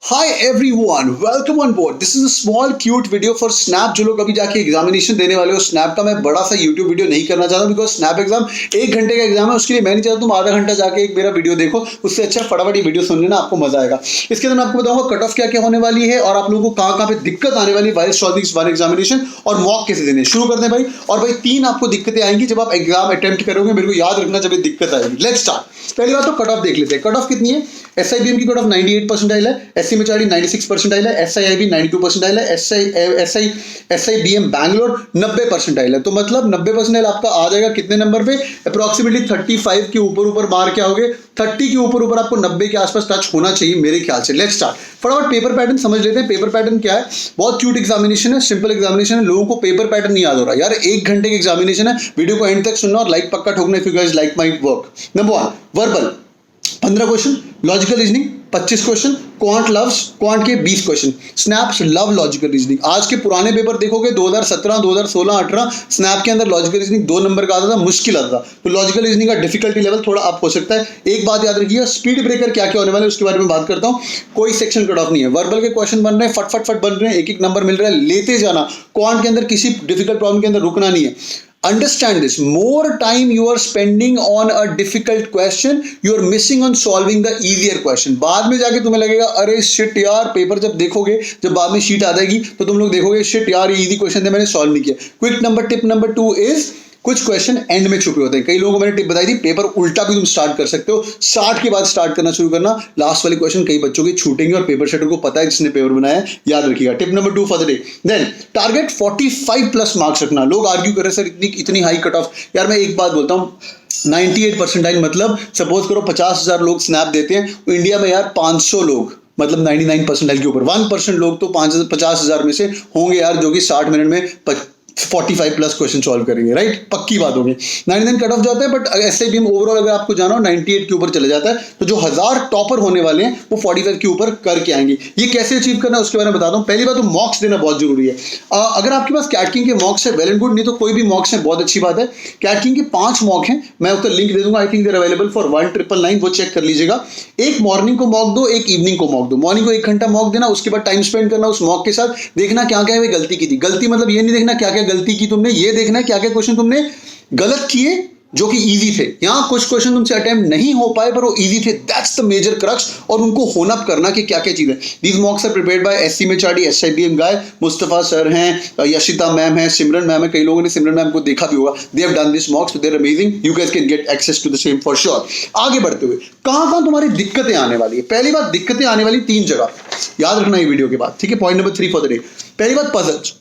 Hi everyone, welcome on board. This is a small cute video for Snap. जो लोग अभी जाके examination देने वाले हो स्नैप का, मैं बड़ा सा YouTube वीडियो नहीं करना चाहता बिकॉज स्नैप एग्जाम 1 घंटे का एग्जाम है. उसके लिए मैं नहीं चाहता तुम आधा घंटा जाके एक मेरा वीडियो देखो. उससे अच्छा फटाफट ये वीडियो सुन लेना, आपको मजा आएगा. इसके अंदर मैं आपको बताऊंगा कट ऑफ क्या क्या होने वाली है और आप लोगों को कहाँ पे दिक्कत आने वाली है वाइल सॉल्विंग वन एग्जामिनेशन, और मॉक कैसे देने. शुरू करते हैं भाई. और भाई 3 आपको दिक्कतें आएंगी जब आप एग्जाम अटेम्प्ट करोगे. मेरे को याद रखना जब ये दिक्कत आएगी. Let's start. पहली बात तो कट ऑफ देख लेते हैं. कट ऑफ कितनी है? SIBM की कट ऑफ 98 परसेंटाइल है, SC मेचाडी 96 परसेंटाइल है, SIIB 92 परसेंटाइल है, SIBM बैंगलोर 90 परसेंटाइल है. तो मतलब 90 परसेंटाइल आपका आ जाएगा कितने नंबर पे? अप्रोक्सीमेटली 35 के ऊपर मार क्या होगे? 30 के ऊपर आपको 90 के आसपास टच होना चाहिए मेरे ख्याल से. Let's start. फटाफट पेपर पैटर्न समझ लेते हैं. पेपर पैटर्न क्या है? बहुत क्यूट एग्जामिनेशन है, सिंपल एग्जामिनेशन है. लोगों को पेपर पैटर्न नहीं याद हो रहा यार. 1 घंटे की एग्जामिनेशन है. वीडियो को एंड तक सुनना और लाइक पक्का ठोकना if you guys like my work. Number 1 verbal 15 question, logical reasoning 25 question, quant loves quant के 20 question. Snaps love logical reasoning. आज के पुराने पेपर देखोगे 2017 2016 18 स्नैप के अंदर लॉजिकल रीजनिंग 2 नंबर का आता था, मुश्किल आता था. तो लॉजिकल रीजनिंग का डिफिकल्टी लेवल थोड़ा अप हो सकता है. एक बात याद रखिएगा, स्पीड ब्रेकर क्या क्या होने वाले उसके बारे में बात करता हूं. कोई सेक्शन कट ऑफ नहीं है. वर्बल के क्वेश्चन बन रहे हैं, फट बन रहे हैं, एक नंबर मिल रहा है, लेते जाना. क्वांट के अंदर किसी डिफिकल्ट प्रॉब्लम के अंदर रुकना नहीं है. Understand this. More time you are spending on a difficult question, you are missing on solving the easier question. बाद में जाके तुम्हें लगेगा अरे शिट यार, पेपर जब देखोगे, जब बाद में शीट आ जाएगी तो तुम लोग देखोगे शिट यार ये इजी क्वेश्चन थे मैंने सॉल्व नहीं किया. Quick number tip number 2 is कुछ क्वेश्चन एंड में छुपे होते हैं. कई लोगों को मैंने टिप बताई थी, पेपर उल्टा भी तुम स्टार्ट कर सकते हो. 60 के बाद स्टार्ट करना शुरू करना. लास्ट वाले क्वेश्चन कई बच्चों के छूटेंगे और पेपर सेटर को पता है जिसने पेपर बनाया है, याद रखिएगा. Tip number 2 for the day. Then target 45 plus marks रखना. लोग आर्ग्यू कर रहे हैं सर इतनी हाई कट ऑफ. यार मैं एक बात बोलता हूँ, 98 परसेंटाइल मतलब सपोज करो 50,000 लोग स्नैप देते हैं तो इंडिया में यार 500 लोग मतलब 99 परसेंटाइल के ऊपर 1% लोग तो 50,000 में से होंगे यार जो कि 60 मिनट में 45 प्लस क्वेश्चन सॉल्व करेंगे. राइट, पक्की बात होगी. 99 कट ऑफ जाता है, बट SIBM ओवरऑल अगर आपको जाना हो 98 के ऊपर चले जाता है. तो जो 1000 टॉपर होने वाले हैं वो 45 के ऊपर करके आएंगे. ये कैसे अचीव करना है उसके बारे में बताता हूं. पहली बात तो मॉक्स देना बहुत जरूरी है. अगर आपके पास कैटकिंग के मॉक्स है वेल एंड गुड, नहीं तो कोई भी मॉक्स है बहुत अच्छी बात है. कैटकिंग के 5 मॉक हैं, मैं उसका लिंक दे दूंगा. I think they're available for 1999, वो चेक कर लीजिएगा. एक मॉर्निंग को मॉक दो, एक इवनिंग को मॉक दो. मॉर्निंग को 1 घंटा मॉक देना, उसके बाद टाइम स्पेंड करना उस मॉक के साथ. देखना क्या क्या है गलती की थी. गलती मतलब ये नहीं देखना क्या क्या गलती की तुमने, ये देखना है क्या क्या क्वेश्चन तुमने गलत किए जो कि इजी थे. यहां कुछ क्वेश्चन तुमसे अटेम्प्ट नहीं हो पाए पर वो इजी थे. That's the major crux. और उनको होन अप करना कि क्या क्या चीज है. These mocks are prepared by SC मेचाडी, SIBM गाय, मुस्तफा सर हैं, यशिता मैम है, सिमरन मैम है. कई लोगों ने सिमरन मैम को देखा भी होगा. They have done this mocks, they are amazing. You guys can get access to the same for sure. आगे बढ़ते हुए कहां तुम्हारी दिक्कतें आने वाली है. पहली बात, दिक्कतें आने वाली 3 जगह, याद रखना ये वीडियो के बाद, ठीक है. Point number 3 for the day. पहली बात पजल्स.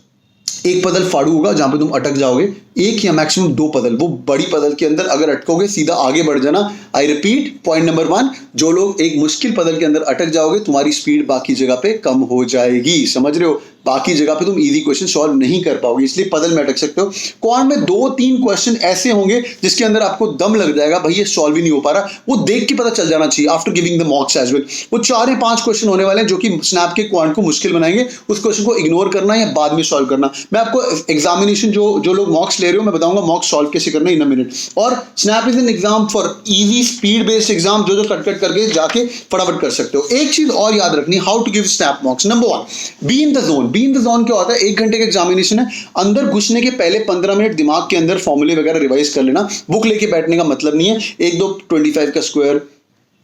एक पजल फाड़ू होगा जहां पे तुम अटक जाओगे. एक या मैक्सिमम 2 पजल, वो बड़ी पजल के अंदर अगर अटकोगे सीधा आगे बढ़ जाना. आई रिपीट, पॉइंट नंबर 1, जो लोग एक मुश्किल पजल के अंदर अटक जाओगे तुम्हारी स्पीड बाकी जगह पे कम हो जाएगी. समझ रहे हो, बाकी जगह पे तुम इजी क्वेश्चन सॉल्व नहीं कर पाओगे, इसलिए पजल में अटक सकते हो. क्वांट में 2-3 क्वेश्चन ऐसे होंगे जिसके अंदर आपको दम लग जाएगा भाई ये सॉल्व ही नहीं हो पा रहा. वो देख के पता चल जाना चाहिए after giving the mocks as well. वो 4 या 5 क्वेश्चन होने वाले हैं जो कि स्नैप के क्वांट को मुश्किल बनाएंगे. उस क्वेश्चन को इग्नोर करना या बाद में सॉल्व करना. मैं आपको एग्जामिनेशन जो लोग मॉक्स ले रहे हो मैं बताऊंगा मॉक्स सॉल्व कैसे करना इन अ मिनट. और snap is an exam for easy speed based exam, जो कट करके जाके फटाफट कर सकते हो. एक चीज और याद रखनी, how to give SNAP mocks. Number 1, be in the zone. Be in the zone क्या होता है? 1 घंटे का एग्जामिनेशन है. अंदर घुसने के पहले 15 मिनट दिमाग के अंदर फॉर्मूले वगैरह रिवाइज कर लेना. बुक लेके बैठने का मतलब नहीं है. 1 2 25 का स्क्वायर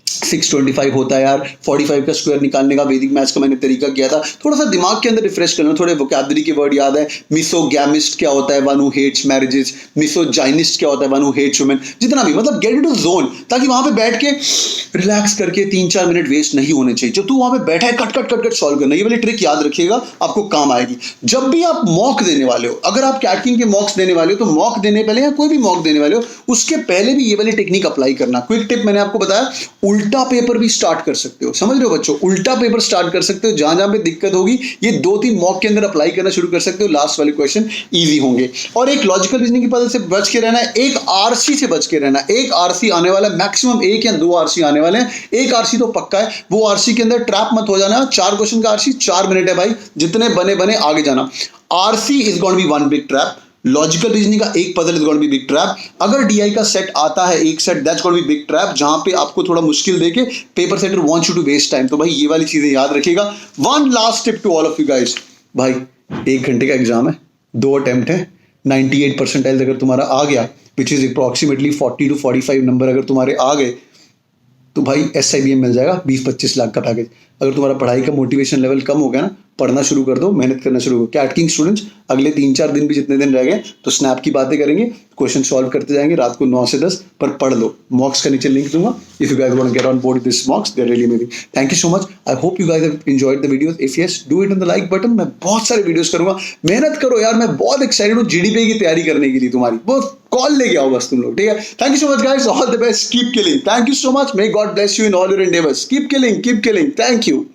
625 होता है यार. 45 का स्क्वायर निकालने का वैदिक मैथ्स का मैंने तरीका किया था. थोड़ा सा दिमाग के अंदर रिफ्रेश करना. थोड़े वोकैबुलरी के वर्ड याद है. मिसोगैमिस्ट क्या होता है? One who hates marriages. Misogynist क्या होता है? One who hates women. जितना भी मतलब गेट इनटू जोन, ताकि वहां पे बैठ के रिलैक्स करके 3-4 मिनट वेस्ट नहीं होने चाहिए. जो तू वहां पे बैठा है कट सॉल्व करना. ये वाली ट्रिक याद रखिएगा, आपको काम आएगी. जब भी आप मॉक देने वाले हो, अगर आप कैटकिंग के मॉक्स देने वाले हो तो मॉक देने पहले या कोई भी मॉक देने वाले हो उसके पहले भी ये वाली टेक्निक अप्लाई करना. क्विक टिप मैंने आपको बताया, उल्टा पेपर भी स्टार्ट कर सकते हो. समझ रहे हो बच्चों, उल्टा पेपर स्टार्ट कर सकते हो. जहां जहां पे दिक्कत होगी ये 2-3 मॉक के अंदर अप्लाई करना शुरू कर सकते हो. लास्ट वाले क्वेश्चन इजी होंगे. और एक लॉजिकल रीजनिंग की पजल से बच के रहना है, एक RC से बच के रहना है. एक RC आने वाला है, मैक्सिमम 1 या 2 RC आने वाले हैं. एक RC तो पक्का है. वो RC के अंदर ट्रैप मत हो जाना. 4 क्वेश्चन का RC 4 मिनट है भाई, जितने बने आगे जाना. RC is going to be one big trap. Logical reasoning का एक puzzle is going to be big trap. अगर डीआई का सेट आता है एक set, that's going to be big trap, जहां पे आपको थोड़ा मुश्किल देके paper setter wants you to waste time. तो भाई ये वाली चीजें याद रखिएगा। One last tip to all of you guys, भाई 1 घंटे का एग्जाम है, 2 अटेम्प्ट है, 98 परसेंटाइल अगर तुम्हारा आ गया, which is approximately 40 to 45 number अगर तुम्हारे आ गए, तो भाई SIBM मिल जाएगा 20-25 लाख का पैकेज। अगर तुम्हारा पढ़ाई का मोटिवेशन लेवल कम हो गया ना, पढ़ना शुरू कर दो, मेहनत करना शुरू करो। कैट किंग स्टूडेंट्स, अगले 3-4 दिन भी जितने दिन रह गए तो स्नैप की बातें करेंगे, क्वेश्चन सॉल्व करते जाएंगे रात को 9 से 10, पर पढ़ लो। मॉक्स का नीचे लिंक दूंगा, if you guys want to get on board with this mocks, they are really amazing. Thank you so much, I hope you guys have enjoyed the videos. If yes, do it on the like button. मैं बहुत सारे videos करूंगा, मेहनत करो यार, मैं बहुत excited हूँ GDP की तैयारी करने के लिए। तुम्हारी बहुत कॉल लेके आओ बस तुम लोग, ठीक है। Thank you so much guys, all the best, keep killing, thank you so much, may God bless you in all your endeavours, keep killing, thank you.